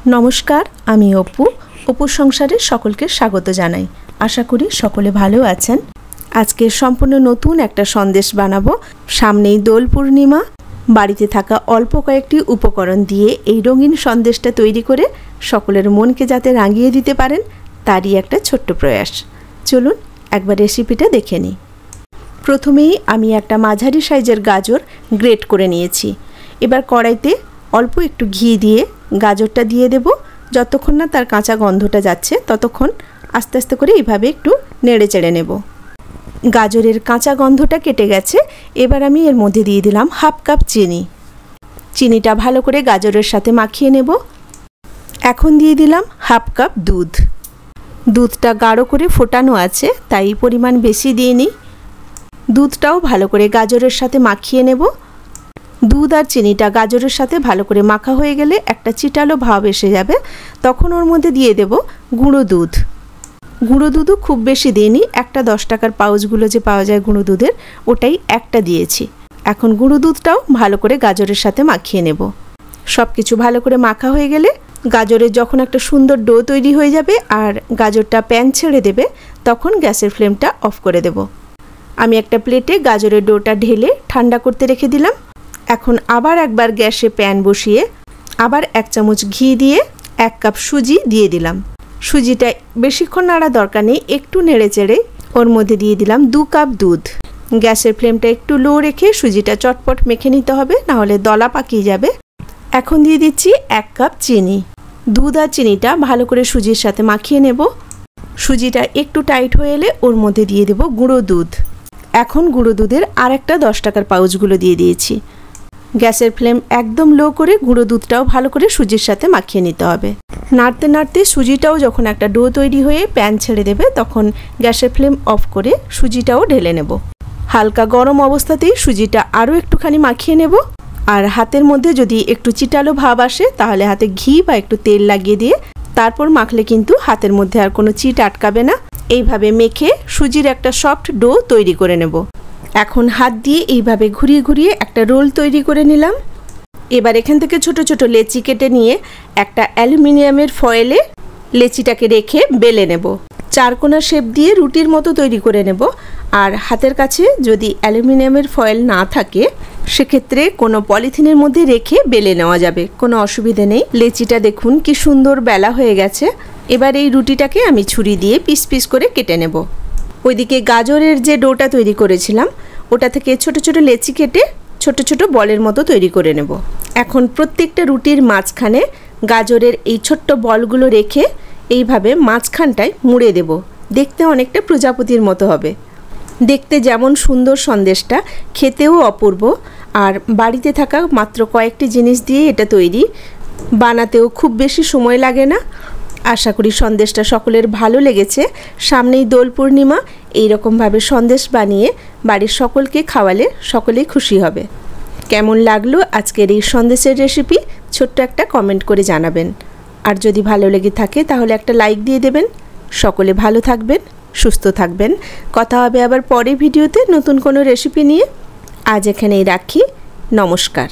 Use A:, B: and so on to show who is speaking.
A: नमस्कार आमी अपू अपुर संसारे सकलके स्वागत जानाई। आशा करी सकले भालो आछेन। आजके सम्पूर्ण नतून एकटा सन्देश बानाबो। सामनेई दोल पूर्णिमा। बाड़ीते थाका अल्प कयेकटी उपकरण दिए एई रंगीन सन्देशटा तैरी करे सकलेर मनके जाते रांगिये दिते पारेन तारई एकटा छोट्ट प्रयास। चलुन एकबार रेसिपिटा देखे निई। प्रथमेई आमी एकटा माझारी साइजेर गाजर ग्रेट करे नियेछि। एबार कड़ाइते अल्प एकटु घी दिए गाजरटा दिए देब। যতক্ষণ না তার কাঁচা গন্ধটা যাচ্ছে ততক্ষণ আস্তে আস্তে করে এইভাবে একটু নেড়ে চেড়ে নেব। গাজরের কাঁচা গন্ধটা কেটে গেছে। এবার আমি এর মধ্যে দিয়ে দিলাম হাফ কাপ চিনি। চিনিটা ভালো করে গাজরের সাথে মাখিয়ে নেব। এখন দিয়ে দিলাম হাফ কাপ দুধ। দুধটা গাঢ় করে ফোটানো আছে তাই পরিমাণ বেশি দিইনি। দুধটাও ভালো করে গাজরের সাথে মাখিয়ে নেব। दूध और चीनीटा गाजरेर साथे भालो करे माखा हो गेले एकटा चिटालो भाव एसे जाबे तखन ओर मध्य दिए देब गुঁড়ো दूध। गुঁড়ো दूधও खूब बेशी दिइনি, एकटा 10 टाकार पाउचगुलो जे पाওয়া যায় गुঁড়ো दूधের ওটাই একটা দিয়েছি। এখন গুঁড়ো দুধটাও ভালো করে গাজরের সাথে মাখিয়ে নেব। সবকিছু ভালো করে মাখা হয়ে গেলে গাজরের যখন একটা সুন্দর ডো তৈরি হয়ে যাবে আর গাজরটা প্যান ছেড়ে দেবে তখন গ্যাসের ফ্লেমটা অফ করে দেব। আমি একটা প্লেটে গাজরের ডোটা ঢেলে ঠান্ডা করতে রেখে দিলাম। এখন আবার একবার গ্যাসে প্যান বসিয়ে আবার 1 চামচ ঘি দিয়ে 1 কাপ সুজি দিয়ে দিলাম। সুজিটা বেশিক্ষণ নাড়া দরকার নেই, একটু নেড়ে চেড়ে ওর মধ্যে দিয়ে দিলাম 2 কাপ দুধ। গ্যাসের ফ্লেমটা একটু লো রেখে সুজিটা চটপট মেখে নিতে হবে, না হলে দলা পাকিয়ে যাবে। এখন দিয়ে দিচ্ছি 1 কাপ চিনি। দুধ আর চিনিটা ভালো করে সুজির সাথে মাখিয়ে নেব। সুজিটা একটু টাইট হয়ে এলে ওর মধ্যে দিয়ে দেব গুঁড়ো দুধ। এখন গুঁড়ো দুধের আরেকটা 10 টাকার পাউচগুলো দিয়ে দিয়েছি। গ্যাসের ফ্লেম একদম লো করে গুঁড়ো দুধটাও ভালো করে সুজির সাথে মাখিয়ে নিতে হবে। নাড়তে নাড়তে সুজিটাও যখন একটা ডো তৈরি হয়ে প্যান ছেড়ে দেবে তখন গ্যাসের ফ্লেম অফ করে সুজিটাও ঢেলে নেব। হালকা গরম অবস্থাতেই সুজিটা আরও একটুখানি মাখিয়ে নেব। আর হাতের মধ্যে যদি একটু চিটালো ভাব আসে তাহলে হাতে ঘি বা একটু তেল লাগিয়ে দিয়ে তারপর মাখলে কিন্তু হাতের মধ্যে আর কোনো চিট আটকাবে না। এইভাবে মেখে সুজির একটা সফট ডো তৈরি করে নেব। এখন হাত দিয়ে এইভাবে ঘুরিয়ে ঘুরিয়ে একটা রোল তৈরি করে নিলাম। এবার এখান থেকে ছোট ছোট লেচি কেটে নিয়ে একটা অ্যালুমিনিয়ামের ফয়েলে লেচিটাকে রেখে বেলে নেব। চারকোনা শেপ দিয়ে রুটির মতো তৈরি করে নেব। আর হাতের কাছে যদি অ্যালুমিনিয়ামের ফয়েল না থাকে সেক্ষেত্রে কোনো পলিথিনের মধ্যে রেখে বেলে নেওয়া যাবে, কোনো অসুবিধে নেই। লেচিটা দেখুন কি সুন্দর বেলা হয়ে গেছে। এবার এই রুটিটাকে আমি ছুরি দিয়ে পিস পিস করে কেটে নেব। ওইদিকে গাজরের যে ডোটা তৈরি করেছিলাম ওটা থেকে ছোট ছোট লেচি কেটে ছোট ছোট বলের মতো তৈরি করে নেব। এখন প্রত্যেকটা রুটির মাঝখানে গাজরের এই ছোট্ট বলগুলো রেখে এইভাবে মাঝখানটায় মুড়ে দেব। দেখতে অনেকটা প্রজাপতির মতো হবে। দেখতে যেমন সুন্দর সন্দেশটা, খেতেও অপূর্ব। আর বাড়িতে থাকা মাত্র কয়েকটি জিনিস দিয়ে এটা তৈরি, বানাতেও খুব বেশি সময় লাগে না। আশা করি সন্দেশটা সকলের ভালো লেগেছে। সামনেই দোল পূর্ণিমা, এইরকমভাবে সন্দেশ বানিয়ে বাড়ির সকলকে খাওয়ালে সকলেই খুশি হবে। কেমন লাগলো আজকের এই সন্দেশের রেসিপি ছোট্ট একটা কমেন্ট করে জানাবেন। আর যদি ভালো লেগে থাকে তাহলে একটা লাইক দিয়ে দেবেন। সকলে ভালো থাকবেন, সুস্থ থাকবেন। কথা হবে আবার পরের ভিডিওতে নতুন কোনো রেসিপি নিয়ে। আজ এখানেই রাখি। নমস্কার।